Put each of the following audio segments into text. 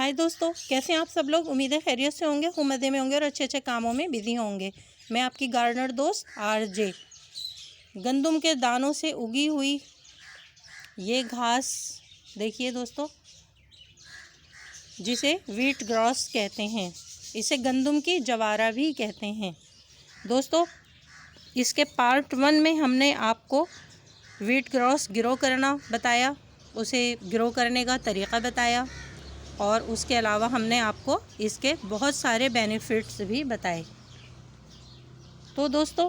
हाय दोस्तों, कैसे हैं आप सब लोग। उम्मीद है खैरियत से होंगे, खूब मज़े में होंगे और अच्छे अच्छे कामों में बिजी होंगे। मैं आपकी गार्डनर दोस्त आरजे। गंदम के दानों से उगी हुई ये घास देखिए दोस्तों, जिसे व्हीट ग्रास कहते हैं। इसे गंदम की जवारा भी कहते हैं। दोस्तों, इसके पार्ट 1 में हमने आपको व्हीट ग्रास ग्रो करना बताया, उसे ग्रो करने का तरीक़ा बताया और उसके अलावा हमने आपको इसके बहुत सारे बेनिफिट्स भी बताए। तो दोस्तों,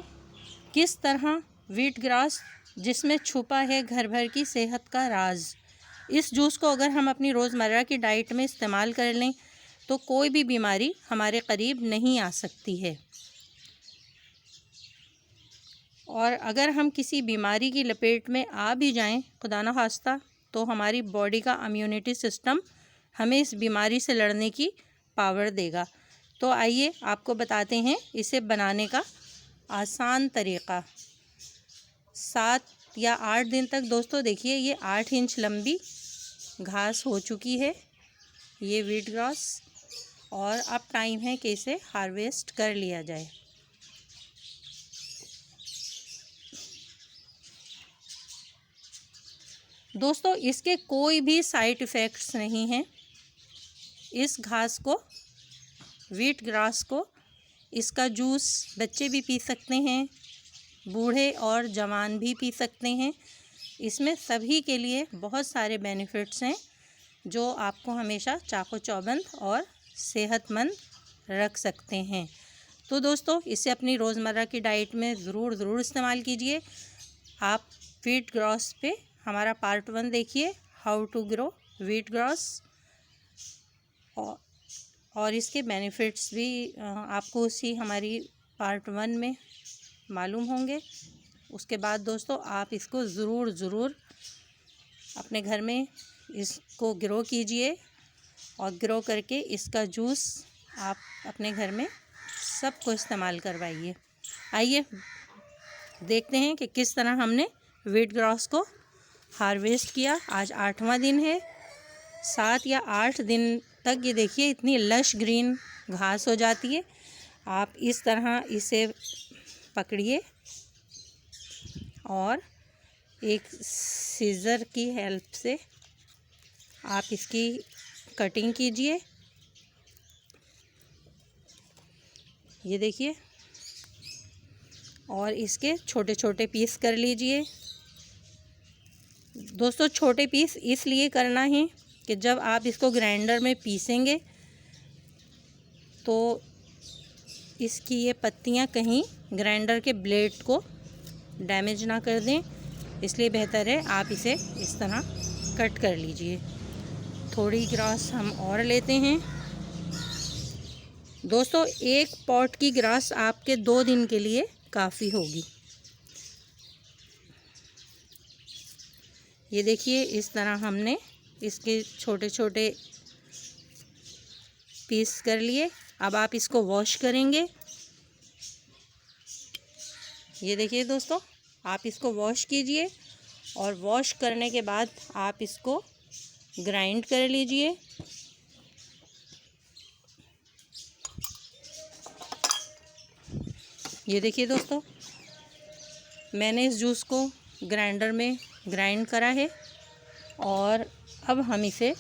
किस तरह व्हीट ग्रास, जिसमें छुपा है घर भर की सेहत का राज, इस जूस को अगर हम अपनी रोज़मर्रा की डाइट में इस्तेमाल कर लें तो कोई भी बीमारी हमारे करीब नहीं आ सकती है। और अगर हम किसी बीमारी की लपेट में आ भी जाएं, खुदा न खास्ता, तो हमारी बॉडी का इम्यूनिटी सिस्टम हमें इस बीमारी से लड़ने की पावर देगा। तो आइए आपको बताते हैं इसे बनाने का आसान तरीक़ा। 7 या 8 दिन तक दोस्तों देखिए, ये 8 इंच लंबी घास हो चुकी है ये व्हीट ग्रास, और अब टाइम है कि इसे हार्वेस्ट कर लिया जाए। दोस्तों, इसके कोई भी साइड इफ़ेक्ट्स नहीं हैं। इस घास को, व्हीट ग्रास को, इसका जूस बच्चे भी पी सकते हैं, बूढ़े और जवान भी पी सकते हैं। इसमें सभी के लिए बहुत सारे बेनिफिट्स हैं जो आपको हमेशा चाको चौबंद और सेहतमंद रख सकते हैं। तो दोस्तों, इसे अपनी रोज़मर्रा की डाइट में ज़रूर इस्तेमाल कीजिए। आप व्हीट ग्रास पे हमारा पार्ट 1 देखिए, how to grow wheat grass, और इसके बेनिफिट्स भी आपको उसी हमारी पार्ट 1 में मालूम होंगे। उसके बाद दोस्तों, आप इसको ज़रूर अपने घर में इसको ग्रो कीजिए और ग्रो करके इसका जूस आप अपने घर में सबको इस्तेमाल करवाइए। आइए देखते हैं कि किस तरह हमने व्हीट ग्रास को हार्वेस्ट किया। आज 8वां दिन है। 7 या 8 दिन तक ये देखिए इतनी लश ग्रीन घास हो जाती है। आप इस तरह इसे पकड़िए और एक सीज़र की हेल्प से आप इसकी कटिंग कीजिए। ये देखिए, और इसके छोटे छोटे पीस कर लीजिए। दोस्तों, छोटे पीस इसलिए करना है कि जब आप इसको ग्राइंडर में पीसेंगे तो इसकी ये पत्तियां कहीं ग्राइंडर के ब्लेड को डैमेज ना कर दें, इसलिए बेहतर है आप इसे इस तरह कट कर लीजिए। थोड़ी ग्रास हम और लेते हैं। दोस्तों, एक पॉट की ग्रास आपके 2 दिन के लिए काफ़ी होगी। ये देखिए, इस तरह हमने इसके छोटे छोटे पीस कर लिए। अब आप इसको वॉश करेंगे। ये देखिए दोस्तों, आप इसको वॉश कीजिए और वॉश करने के बाद आप इसको ग्राइंड कर लीजिए। ये देखिए दोस्तों, मैंने इस जूस को ग्राइंडर में ग्राइंड करा है और अब हम इसे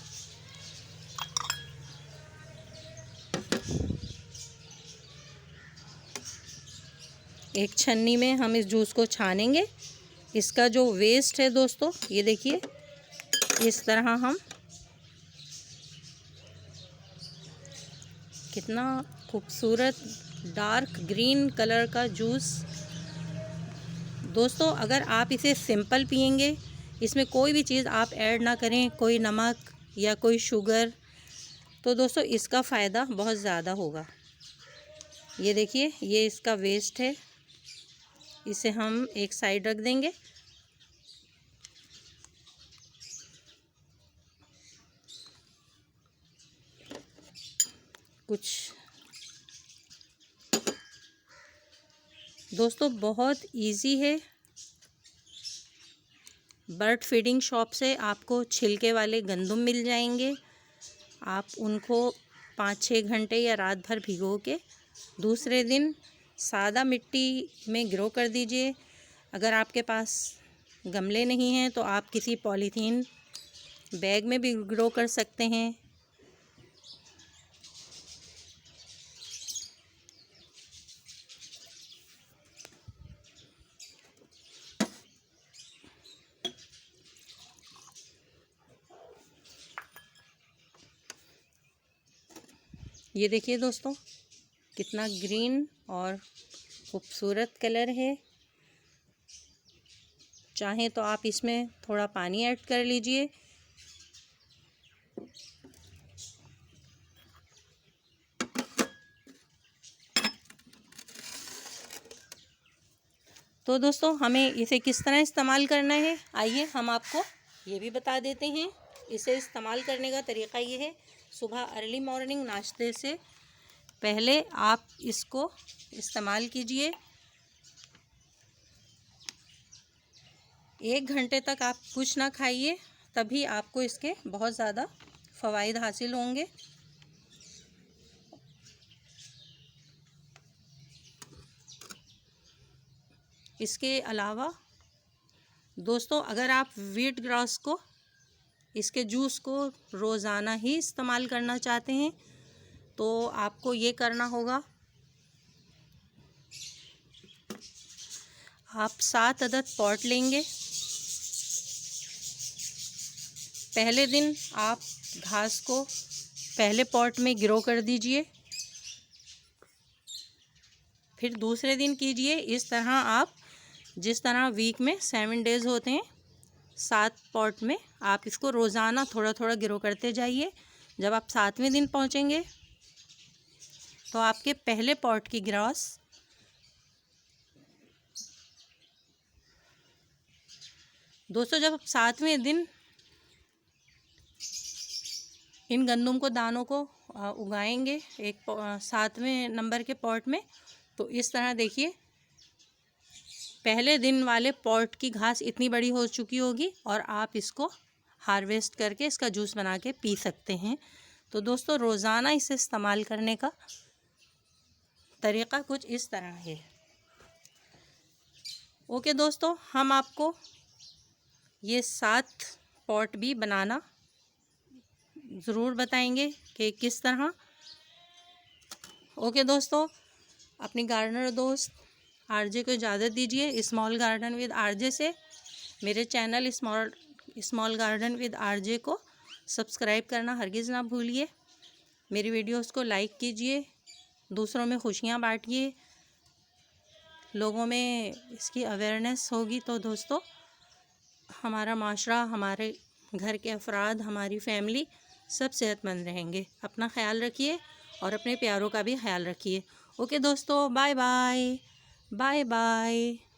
एक छन्नी में हम इस जूस को छानेंगे। इसका जो वेस्ट है दोस्तों, ये देखिए, इस तरह हम, कितना खूबसूरत डार्क ग्रीन कलर का जूस। दोस्तों, अगर आप इसे सिंपल पिएंगे, इसमें कोई भी चीज़ आप ऐड ना करें, कोई नमक या कोई शुगर, तो दोस्तों इसका फ़ायदा बहुत ज़्यादा होगा। ये देखिए, ये इसका वेस्ट है, इसे हम एक साइड रख देंगे। कुछ दोस्तों बहुत इजी है। बर्ड फीडिंग शॉप से आपको छिलके वाले गंदम मिल जाएंगे। आप उनको 5-6 घंटे या रात भर भिगो के दूसरे दिन सादा मिट्टी में ग्रो कर दीजिए। अगर आपके पास गमले नहीं हैं तो आप किसी पॉलीथीन बैग में भी ग्रो कर सकते हैं। ये देखिए दोस्तों, कितना ग्रीन और खूबसूरत कलर है। चाहें तो आप इसमें थोड़ा पानी ऐड कर लीजिए। तो दोस्तों, हमें इसे किस तरह इस्तेमाल करना है, आइए हम आपको ये भी बता देते हैं। इसे इस्तेमाल करने का तरीका ये है, सुबह अर्ली मॉर्निंग नाश्ते से पहले आप इसको इस्तेमाल कीजिए। 1 घंटे तक आप कुछ ना खाइए, तभी आपको इसके बहुत ज़्यादा फ़वाइद हासिल होंगे। इसके अलावा दोस्तों, अगर आप व्हीट ग्रास को, इसके जूस को रोज़ाना ही इस्तेमाल करना चाहते हैं तो आपको ये करना होगा। आप 7 अदद पॉट लेंगे। पहले दिन आप घास को पहले पॉट में ग्रो कर दीजिए। फिर दूसरे दिन कीजिए इस तरह, आप जिस तरह वीक में 7 डेज़ होते हैं, 7 पॉट में आप इसको रोज़ाना थोड़ा थोड़ा ग्रो करते जाइए। जब आप 7वें दिन पहुंचेंगे तो आपके पहले पॉट की ग्रास दोस्तों, जब आप 7वें दिन इन गंदम को दानों को उगाएंगे एक 7वें नंबर के पॉट में, तो इस तरह देखिए पहले दिन वाले पॉट की घास इतनी बड़ी हो चुकी होगी और आप इसको हार्वेस्ट करके इसका जूस बना के पी सकते हैं। तो दोस्तों, रोज़ाना इसे इस्तेमाल करने का तरीक़ा कुछ इस तरह है। ओके दोस्तों, हम आपको ये 7 पॉट भी बनाना ज़रूर बताएंगे कि किस तरह। ओके दोस्तों, अपनी गार्डनर दोस्त आरजे को इजाज़त दीजिए स्मॉल गार्डन विद आरजे से। मेरे channel small garden with RJ को सब्सक्राइब करना हरगिज़ ना भूलिए। मेरी वीडियोस को लाइक कीजिए, दूसरों में खुशियाँ बांटिए। लोगों में इसकी अवेयरनेस होगी तो दोस्तों हमारा माशरा, हमारे घर के अफराद, हमारी फैमिली सब सेहतमंद रहेंगे। अपना ख्याल रखिए और अपने प्यारों का भी ख्याल रखिए। ओके दोस्तों, बाय बाय बाय बाय।